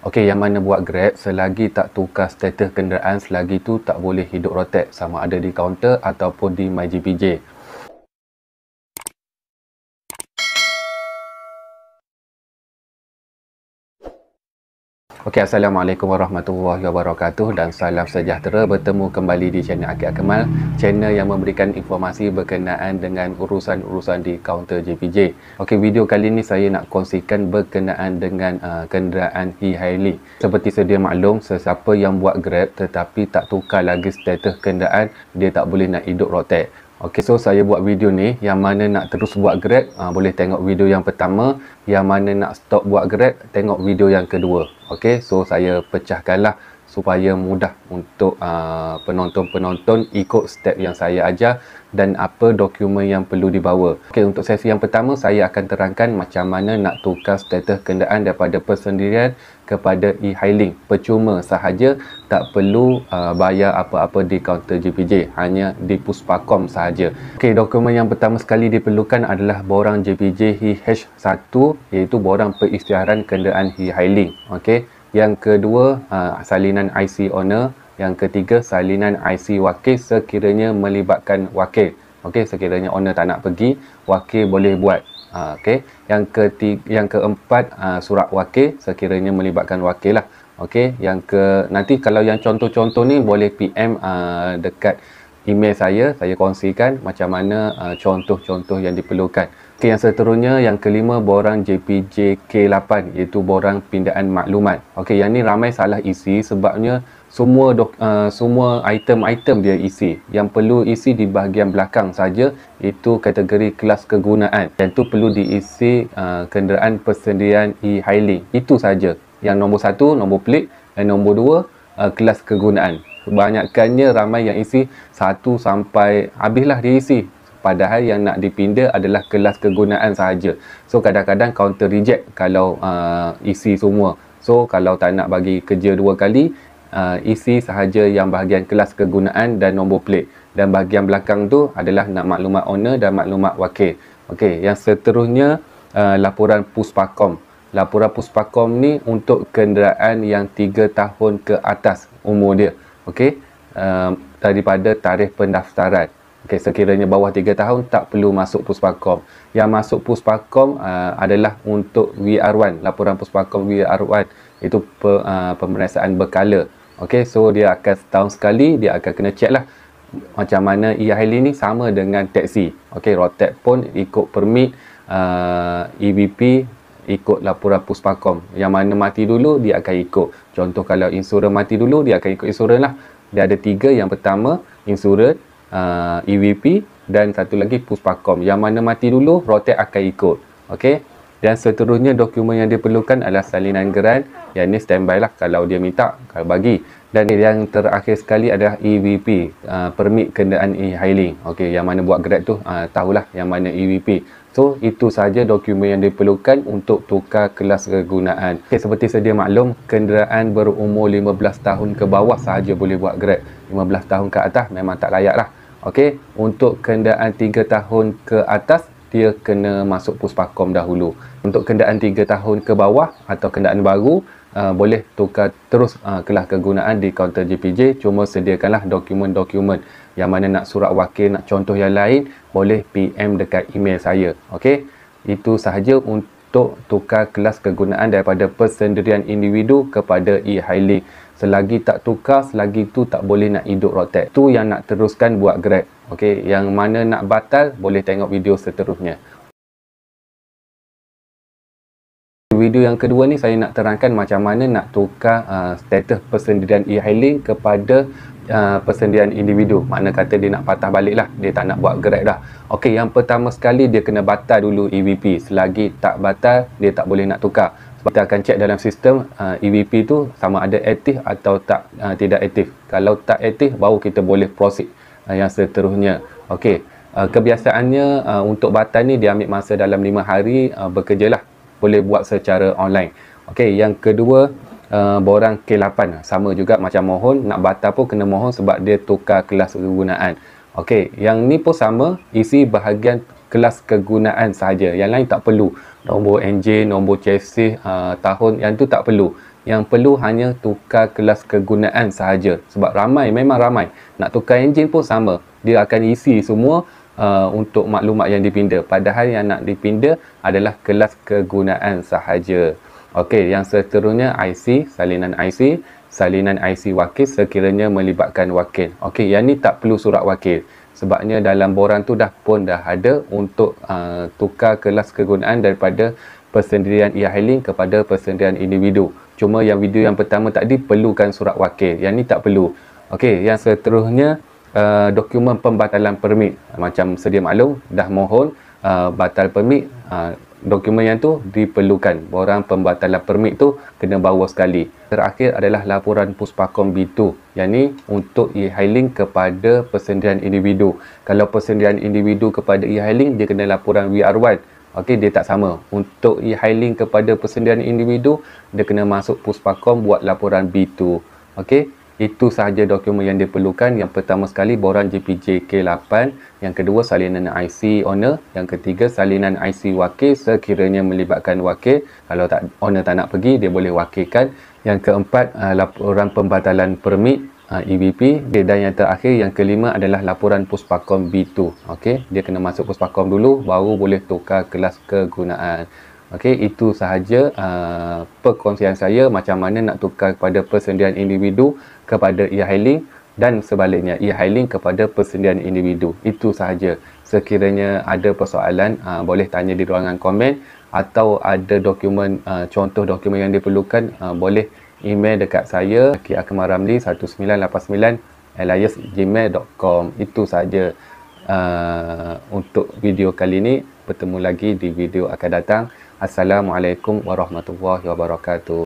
Okey, yang mana buat Grab, selagi tak tukar status kenderaan, selagi tu tak boleh hidup rotek, sama ada di kaunter ataupun di MyGPJ. Okey, Assalamualaikum warahmatullahi wabarakatuh dan salam sejahtera. Bertemu kembali di channel Akid Akmal, channel yang memberikan informasi berkenaan dengan urusan-urusan di kaunter JPJ. Okey, video kali ini saya nak kongsikan berkenaan dengan kenderaan e-hailing. Seperti sedia maklum, sesiapa yang buat Grab tetapi tak tukar lagi status kenderaan, dia tak boleh nak hidup rotek. Okey, so saya buat video ni, yang mana nak terus buat Grab, boleh tengok video yang pertama. Yang mana nak stop buat Grab, tengok video yang kedua. Okey, so saya pecahkanlah supaya mudah untuk penonton-penonton ikut step yang saya ajar dan apa dokumen yang perlu dibawa. Okey, untuk sesi yang pertama saya akan terangkan macam mana nak tukar status kenderaan daripada persendirian kepada e-hailing. Percuma sahaja, tak perlu bayar apa-apa di kaunter JPJ, hanya di Puspakom sahaja. Okey, dokumen yang pertama sekali diperlukan adalah borang JPJ EH1, iaitu borang perisytiharan kenderaan e-hailing. Okey, yang kedua salinan IC owner, yang ketiga salinan IC wakil sekiranya melibatkan wakil. Okey, sekiranya owner tak nak pergi, wakil boleh buat. Okey, yang keempat surat wakil sekiranya melibatkan wakil lah. Okey, nanti kalau yang contoh-contoh ni boleh PM dekat email saya kongsikan macam mana contoh-contoh yang diperlukan. Okey, yang seterusnya, yang kelima, borang JPJ K8, iaitu borang pindaan maklumat. Okey, yang ni ramai salah isi sebabnya semua item-item dia isi. Yang perlu isi di bahagian belakang saja, itu kategori kelas kegunaan. Dan tu perlu diisi kenderaan persendirian e-hailing. Itu saja. Yang nombor 1 nombor pelik, dan nombor 2 kelas kegunaan. Kebanyakannya ramai yang isi 1 sampai habislah dia isi. Padahal yang nak dipinda adalah kelas kegunaan sahaja. So kadang-kadang counter reject kalau isi semua. So kalau tak nak bagi kerja 2 kali, isi sahaja yang bahagian kelas kegunaan dan nombor pelik. Dan bahagian belakang tu adalah nak maklumat owner dan maklumat wakil. Okey, yang seterusnya laporan Puspakom. Laporan Puspakom ni untuk kenderaan yang 3 tahun ke atas umur dia. Okey, daripada tarikh pendaftaran. Okey, sekiranya bawah 3 tahun tak perlu masuk Puspakom. Yang masuk Puspakom adalah untuk VR1, laporan Puspakom VR1, itu pemeriksaan berkala. Okey, so dia akan setahun sekali dia akan kena check lah. Macam mana e-hailing ni sama dengan taksi. Okey, rotek pun ikut permit, EBP ikut laporan Puspakom. Yang mana mati dulu dia akan ikut. Contoh kalau insurans mati dulu, dia akan ikut insurans lah. Dia ada 3, yang pertama insurans, EVP dan satu lagi Puspakom. Yang mana mati dulu, rotek akan ikut. Okey, dan seterusnya dokumen yang diperlukan adalah salinan geran. Yang ni standby lah kalau dia minta, kalau bagi. Dan yang terakhir sekali adalah EVP, permit kenderaan e-hailing. Okey, yang mana buat Grab tu tahulah yang mana EVP. So itu saja dokumen yang diperlukan untuk tukar kelas kegunaan. Okey, seperti sedia maklum, kenderaan berumur 15 tahun ke bawah sahaja boleh buat Grab. 15 tahun ke atas memang tak layak lah. Okey, untuk kenderaan 3 tahun ke atas, dia kena masuk Puspakom dahulu. Untuk kenderaan 3 tahun ke bawah atau kenderaan baru, boleh tukar terus kelas kegunaan di kaunter JPJ. Cuma sediakanlah dokumen-dokumen. Yang mana nak surat wakil, nak contoh yang lain, boleh PM dekat email saya. Okey, itu sahaja untuk tukar kelas kegunaan daripada persendirian individu kepada e-hailing. Selagi tak tukar, selagi tu tak boleh nak hidup rotek. Tu yang nak teruskan buat Grab. Okey, yang mana nak batal, boleh tengok video seterusnya. Video yang kedua ni saya nak terangkan macam mana nak tukar status persendirian e-hailing kepada persendirian individu. Makna kata dia nak patah balik lah, dia tak nak buat Grab dah. Okey, yang pertama sekali dia kena batal dulu EVP. Selagi tak batal, dia tak boleh nak tukar. Sebab kita akan cek dalam sistem EVP tu sama ada aktif atau tidak aktif. Kalau tak aktif, baru kita boleh proceed yang seterusnya. Okey, kebiasaannya untuk batal ni dia ambil masa dalam 5 hari bekerjalah. Boleh buat secara online. Okey, yang kedua, borang K8 sama juga macam mohon, nak batal pun kena mohon sebab dia tukar kelas kegunaan. Okey, yang ni pun sama, isi bahagian kelas kegunaan sahaja. Yang lain tak perlu. Nombor enjin, nombor chassis, tahun, yang tu tak perlu. yang perlu hanya tukar kelas kegunaan sahaja. Sebab memang ramai. Nak tukar enjin pun sama. Dia akan isi semua untuk maklumat yang dipinda. Padahal yang nak dipinda adalah kelas kegunaan sahaja. Okey, yang seterusnya IC, salinan IC wakil sekiranya melibatkan wakil. Okey, yang ni tak perlu surat wakil. Sebabnya dalam borang tu dah ada untuk tukar kelas kegunaan daripada persendirian e-hailing kepada persendirian individu. Cuma yang video yang pertama tadi perlukan surat wakil. Yang ni tak perlu. Okey, yang seterusnya dokumen pembatalan permit. Macam sedia maklum, dah mohon batal permit, dokumen yang tu diperlukan. Borang pembatalan permit tu kena bawa sekali. Terakhir adalah laporan Puspakom B2. Yang ni untuk e-hailing kepada persendirian individu. Kalau persendirian individu kepada e-hailing, dia kena laporan WR1. Okey, dia tak sama. Untuk e-hailing kepada persendirian individu, dia kena masuk Puspakom buat laporan B2. Okey, itu sahaja dokumen yang diperlukan. Yang pertama sekali borang JPJ K8, yang kedua salinan IC owner, yang ketiga salinan IC wakil sekiranya melibatkan wakil. Kalau owner tak nak pergi, dia boleh wakilkan. Yang keempat laporan pembatalan permit EBP, dan yang terakhir yang kelima adalah laporan Puspakom B2. Okey, dia kena masuk Puspakom dulu baru boleh tukar kelas kegunaan. Okey, itu sahaja perkongsian saya macam mana nak tukar kepada persendirian individu kepada e-hailing dan sebaliknya e-hailing kepada persendirian individu. Itu sahaja. Sekiranya ada persoalan boleh tanya di ruangan komen, atau ada dokumen contoh dokumen yang diperlukan boleh email dekat saya akmaramli1989@gmail.com. Itu saja untuk video kali ini. Bertemu lagi di video akan datang. Assalamualaikum warahmatullahi wabarakatuh.